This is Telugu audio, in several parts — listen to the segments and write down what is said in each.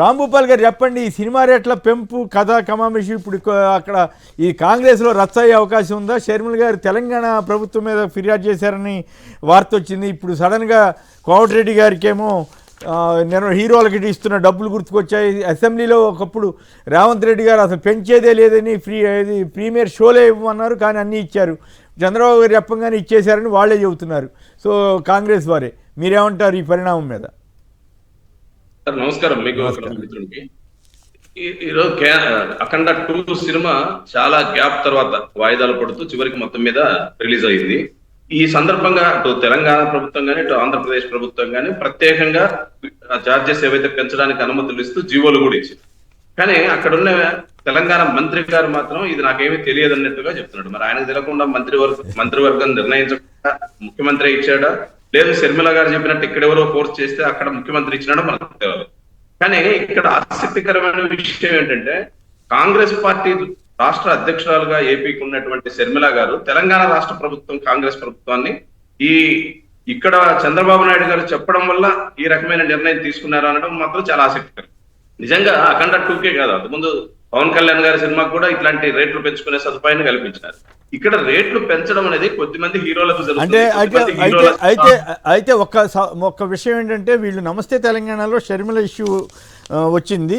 రాంభూపాల్ గారు చెప్పండి, ఈ సినిమా రేట్ల పెంపు కథ కమామిషి ఇప్పుడు అక్కడ ఈ కాంగ్రెస్లో రచ్చ అయ్యే అవకాశం ఉందా? షర్మిల గారు తెలంగాణ ప్రభుత్వం మీద ఫిర్యాదు చేశారని వార్త వచ్చింది. ఇప్పుడు సడన్గా కోమటిరెడ్డి గారికేమో నేను హీరోలకి ఇస్తున్న డబ్బులు గుర్తుకొచ్చాయి. అసెంబ్లీలో ఒకప్పుడు రేవంత్ రెడ్డి గారు అసలు పెంచేదే లేదని ప్రీమియర్ షోలే ఇవ్వమన్నారు, కానీ అన్నీ ఇచ్చారు. చంద్రబాబు గారు చెప్పంగానే ఇచ్చేశారని వాళ్ళే చెబుతున్నారు. సో కాంగ్రెస్ వారే, మీరేమంటారు ఈ పరిణామం మీద? నమస్కారం మీకు మిత్రుడికి. ఈరోజు అఖండ 2 సినిమా చాలా గ్యాప్ తర్వాత వాయిదాలు పడుతూ చివరికి మొత్తం మీద రిలీజ్ అయింది. ఈ సందర్భంగా అటు తెలంగాణ ప్రభుత్వం కానీ ఇటు ఆంధ్రప్రదేశ్ ప్రభుత్వం కానీ ప్రత్యేకంగా చార్జెస్ ఏవైతే పెంచడానికి అనుమతులు ఇస్తూ జీవోలు కూడా ఇచ్చింది. కానీ అక్కడున్న తెలంగాణ మంత్రి గారు మాత్రం ఇది నాకేమీ తెలియదు అన్నట్టుగా చెప్తున్నాడు. మరి ఆయనకు తెలియకుండా మంత్రివర్గం నిర్ణయించకుండా ముఖ్యమంత్రి ఇచ్చాడా, లేదు షర్మిల గారు చెప్పినట్టు ఇక్కడెవరో ఫోర్స్ చేస్తే అక్కడ ముఖ్యమంత్రి ఇచ్చినాడో మనకు తెలియదు. కానీ ఇక్కడ ఆసక్తికరమైన విషయం ఏంటంటే, కాంగ్రెస్ పార్టీ రాష్ట్ర అధ్యక్షురాలుగా ఏపీకి ఉన్నటువంటి షర్మిల గారు తెలంగాణ రాష్ట్ర ప్రభుత్వం కాంగ్రెస్ ప్రభుత్వాన్ని ఇక్కడ చంద్రబాబు నాయుడు గారు చెప్పడం వల్ల ఈ రకమైన నిర్ణయం తీసుకున్నారు అనడం మాత్రం చాలా ఆసక్తికరం. నిజంగా అఖండ 2కే కాదు, అంతకుముందు పవన్ కళ్యాణ్ గారి సినిమాకు కూడా ఇట్లాంటి రేట్లు పెంచుకునే సదుపాయాన్ని కల్పించినారు. ఇక్కడ రేట్లు పెంచడం అనేది కొద్దిమంది హీరోలకు అయితే ఒక్క విషయం ఏంటంటే, వీళ్ళు నమస్తే తెలంగాణలో షర్మిల ఇష్యూ వచ్చింది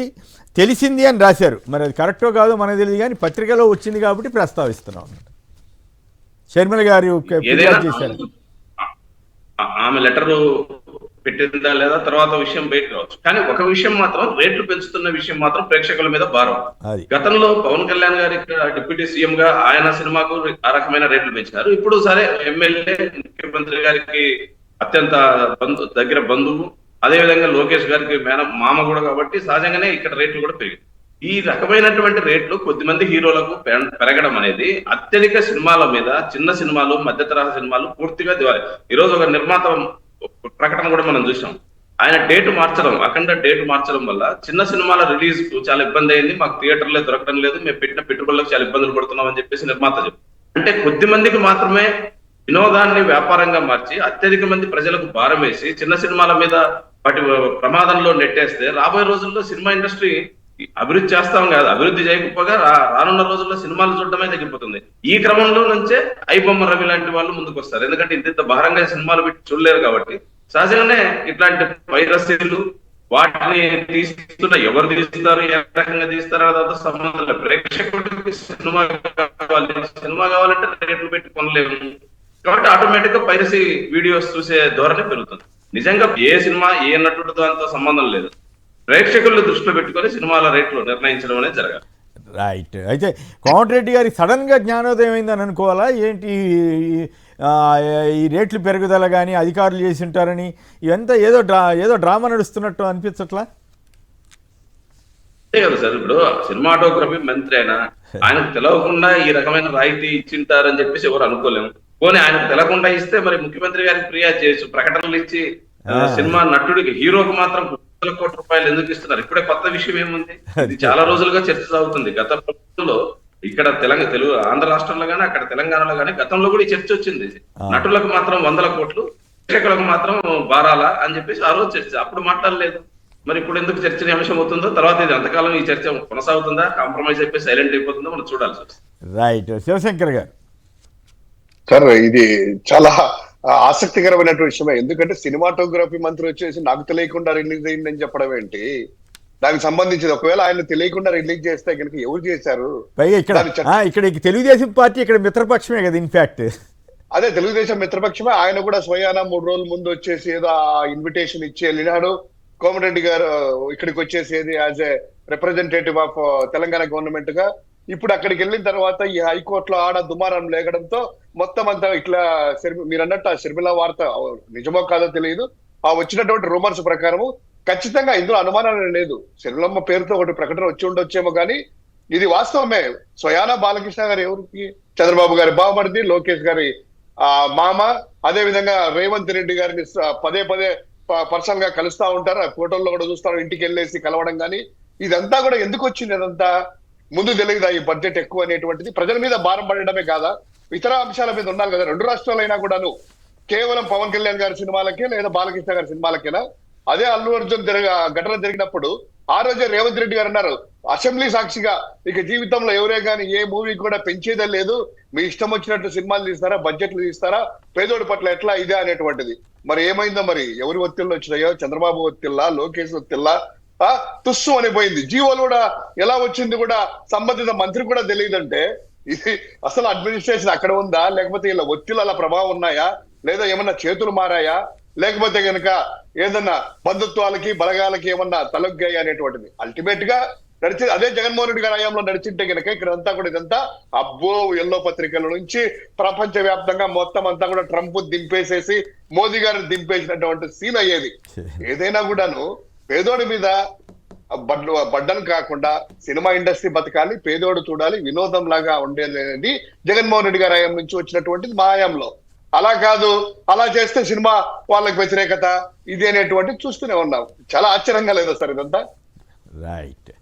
తెలిసింది అని రాశారు. మరి అది కరెక్టో కాదో మనకు తెలియదు, కానీ పత్రికలో వచ్చింది కాబట్టి ప్రస్తావిస్తున్నాం అన్నమాట. షర్మిల గారు చేశారు, ఆమె లెటర్ పెట్టిందా లేదా తర్వాత విషయం బయట రావచ్చు. కానీ ఒక విషయం మాత్రం, రేట్లు పెంచుతున్న విషయం మాత్రం ప్రేక్షకుల మీద భారం. గతంలో పవన్ కళ్యాణ్ గారి డిప్యూటీ సీఎం గా ఆయన సినిమాకు ఆ రకమైన రేట్లు పెంచారు. ఇప్పుడు సరే ఎమ్మెల్యే ముఖ్యమంత్రి గారికి అత్యంత దగ్గర బంధువు, అదే విధంగా లోకేష్ గారికి మామ కూడా, కాబట్టి సహజంగానే ఇక్కడ రేట్లు కూడా పెరిగాయి. ఈ రకమైనటువంటి రేట్లు కొద్దిమంది హీరోలకు పెరగడం అనేది అత్యధిక సినిమాల మీద, చిన్న సినిమాలు మధ్య తరహా సినిమాలు పూర్తిగా దివాలి. ఈరోజు ఒక నిర్మాత ప్రకటన కూడా మనం చూసాం, ఆయన డేట్ మార్చడం, అఖండ డేట్ మార్చడం వల్ల చిన్న సినిమాల రిలీజ్ కు చాలా ఇబ్బంది అయింది, మాకు థియేటర్లే దొరకడం లేదు, మేము పెట్టిన పెట్టుబడులకు చాలా ఇబ్బందులు పడుతున్నాం అని చెప్పేసి నిర్మాత చెప్పారు. అంటే కొద్ది మందికి మాత్రమే వినోదాన్ని వ్యాపారంగా మార్చి అత్యధిక మంది ప్రజలకు భారం వేసి చిన్న సినిమాల మీద వాటి ప్రమాదంలో నెట్టేస్తే రాబోయే రోజుల్లో సినిమా ఇండస్ట్రీ అభివృద్ధి చేస్తాం కాదు, అభివృద్ధి చేయకపోగా రానున్న రోజుల్లో సినిమాలు చూడటమే తగ్గిపోతుంది. ఈ క్రమంలో నుంచే ఐబొమ్మ రవి లాంటి వాళ్ళు ముందుకు వస్తారు. ఎందుకంటే ఇంత భారంగా సినిమాలు పెట్టి చూడలేరు కాబట్టి సహజంగానే ఇట్లాంటి వైరస్లు వాటిని తీస్తున్న ఎవరు తీస్తారు, ఏ రకంగా తీస్తారో అదంతా సంబంధం లేదు. ప్రేక్షకుడికి సినిమా కావాలంటే రేట్లు పెట్టి కొనలేము కాబట్టి ఆటోమేటిక్ గా పైరసీ వీడియోస్ చూసే ధోరణి పెరుగుతుంది. నిజంగా ఏ సినిమా ఏ నటుడితో అంత సంబంధం లేదు, ప్రేక్షకులను దృష్టిలో పెట్టుకొని సినిమాల రేట్లు నిర్ణయించడం అనేది జరగాలి. రైట్. అయితే కోమటిరెడ్డి గారికి సడన్ గా జ్ఞానోదయం అయిందని అనుకోవాలా ఏంటి? ఈ రేట్లు పెరుగుదల కానీ అధికారులు చేసి ఉంటారని ఇవంతా ఏదో డ్రామా నడుస్తున్నట్టు అనిపించట్లా? అంతే కదా సార్, ఇప్పుడు సినిమాటోగ్రఫీ మంత్రి అయినా ఆయనకు తెలవకుండా ఈ రకమైన రాయితీ ఇచ్చింటారని చెప్పేసి ఎవరు అనుకోలేము. పోనీ ఆయనకు తెలకుండా ఇస్తే మరి ముఖ్యమంత్రి గారికి ఫిర్యాదు చేయొచ్చు, ప్రకటనలు ఇచ్చి సినిమా నటుడికి హీరోకి మాత్రం కోట్ల రూపాయలు ఎందుకు ఇస్తున్నారు? ఇప్పుడే కొత్త విషయం ఏముంది? ఇది చాలా రోజులుగా చర్చ సాగుతుంది. గత ప్రభుత్వంలో ఇక్కడ తెలుగు ఆంధ్ర రాష్ట్రంలో గానీ అక్కడ తెలంగాణలో గానీ గతంలో కూడా ఈ చర్చ వచ్చింది. నటులకు మాత్రం 100 కోట్లు, ప్రేక్షకులకు మాత్రం బారాలా అని చెప్పేసి ఆ రోజు చర్చ, అప్పుడు మాట్లాడలేదు. మరి ఇప్పుడు ఎందుకు చర్చనీయాంశం అవుతుందో, తర్వాత ఇది అంతకాలం ఈ చర్చ కొనసాగుతుందా, కాంప్రమైజ్ అయిపోయి సైలెంట్ అయిపోతుందో మనం చూడాల్సి వస్తుంది. రైట్. శివశంకర్ గారు సార్, ఇది చాలా ఆసక్తికరమైనటువంటి విషయమే. ఎందుకంటే సినిమాటోగ్రఫీ మంత్రి వచ్చేసి నాకు తెలియకుండా రిలీజ్ అయిందని చెప్పడం ఏంటి? దానికి సంబంధించి ఒకవేళ ఆయన తెలియకుండా రిలీజ్ చేస్తే కనుక ఎవరు చేశారు? ఇక్కడ తెలుగుదేశం పార్టీ ఇక్కడ మిత్రపక్షమే కదా, ఇన్ఫాక్ట్ అదే తెలుగుదేశం మిత్రపక్షమే. ఆయన కూడా స్వయానా 3 రోజుల ముందు వచ్చేసి ఏదో ఇన్విటేషన్ ఇచ్చి వెళ్ళినాడు. కోమటిరెడ్డి గారు ఇక్కడికి వచ్చేసి as a representative of Telangana government గా ఇప్పుడు అక్కడికి వెళ్ళిన తర్వాత ఈ హైకోర్టులో ఆడ దుమారం లేగడంతో మొత్తం అంతా ఇట్లా మీరు అన్నట్టు ఆ షర్మిల వార్త నిజమో కాదో తెలియదు. ఆ వచ్చినటువంటి రూమర్స్ ప్రకారము ఖచ్చితంగా ఇందులో అనుమానం లేదు. షర్మిలమ్మ పేరుతో ఒకటి ప్రకటన వచ్చి ఉండొచ్చేమో కానీ ఇది వాస్తవమే. స్వయానా బాలకృష్ణ గారు ఎవరికి, చంద్రబాబు గారి బావమరిది, లోకేష్ గారి మామ, అదే విధంగా రేవంత్ రెడ్డి గారిని పదే పర్సనల్ గా కలుస్తా ఉంటారు. ఆ ఫోటోల్లో కూడా చూస్తారు, ఇంటికి వెళ్ళేసి కలవడం. కానీ ఇదంతా కూడా ఎందుకు వచ్చింది? ఇదంతా ముందు తెలియదా ఈ బడ్జెట్ ఎక్కువ అనేటువంటిది? ప్రజల మీద భారం పడడమే కాదా, ఇతర అంశాల మీద ఉండాలి కదా. 2 రాష్ట్రాలైనా కూడాను కేవలం పవన్ కళ్యాణ్ గారి సినిమాలకే లేదా బాలకృష్ణ గారి సినిమాలకేనా? అదే అల్లు అర్జున్ ఘటన జరిగినప్పుడు ఆ రోజే రేవంత్ రెడ్డి గారు అన్నారు అసెంబ్లీ సాక్షిగా, ఇక జీవితంలో ఎవరే కానీ ఏ మూవీ కూడా పెంచేదే లేదు, మీ ఇష్టం వచ్చినట్టు సినిమాలు తీస్తారా, బడ్జెట్లు తీస్తారా, పేదోడి పట్ల ఎట్లా ఇదే అనేటువంటిది. మరి ఏమైందో, మరి ఎవరి ఒత్తిళ్ళు వచ్చినాయో, చంద్రబాబు ఒత్తిళ్ళా, లోకేష్ ఒత్తిళ్ళా, తుస్సు అనిపోయింది. జీవోలు కూడా ఎలా వచ్చింది కూడా సంబంధిత మంత్రి కూడా తెలియదంటే ఇది అసలు అడ్మినిస్ట్రేషన్ అక్కడ ఉందా, లేకపోతే ఇలా ఒత్తిళ్ళు అలా ప్రభావం ఉన్నాయా, లేదా ఏమన్నా చేతులు మారాయా, లేకపోతే గనక ఏదన్నా బంధుత్వాలకి బలగాలకి ఏమన్నా తలొగ్గాయి అనేటువంటిది. అల్టిమేట్ గా నడిచి అదే జగన్మోహన్ రెడ్డి గారి హయాంలో నడిచింటే గనక ఇక్కడంతా కూడా ఇదంతా అబ్బో ఎల్లో పత్రికల నుంచి ప్రపంచ వ్యాప్తంగా మొత్తం అంతా కూడా ట్రంప్ దింపేసేసి మోదీ గారిని దింపేసినటువంటి సీన్ అయ్యేది. ఏదైనా కూడాను పేదోడి మీద బడ్డను కాకుండా సినిమా ఇండస్ట్రీ బతకాలి, పేదోడు చూడాలి, వినోదం లాగా ఉండేది అనేది జగన్మోహన్ రెడ్డి గారి హయాం నుంచి వచ్చినటువంటిది. మా హయాంలో అలా కాదు, అలా చేస్తే సినిమా వాళ్ళకి వ్యతిరేకత ఇది అనేటువంటిది చూస్తూనే ఉన్నాం. చాలా ఆశ్చర్యంగా లేదా సార్ ఇదంతా? రైట్.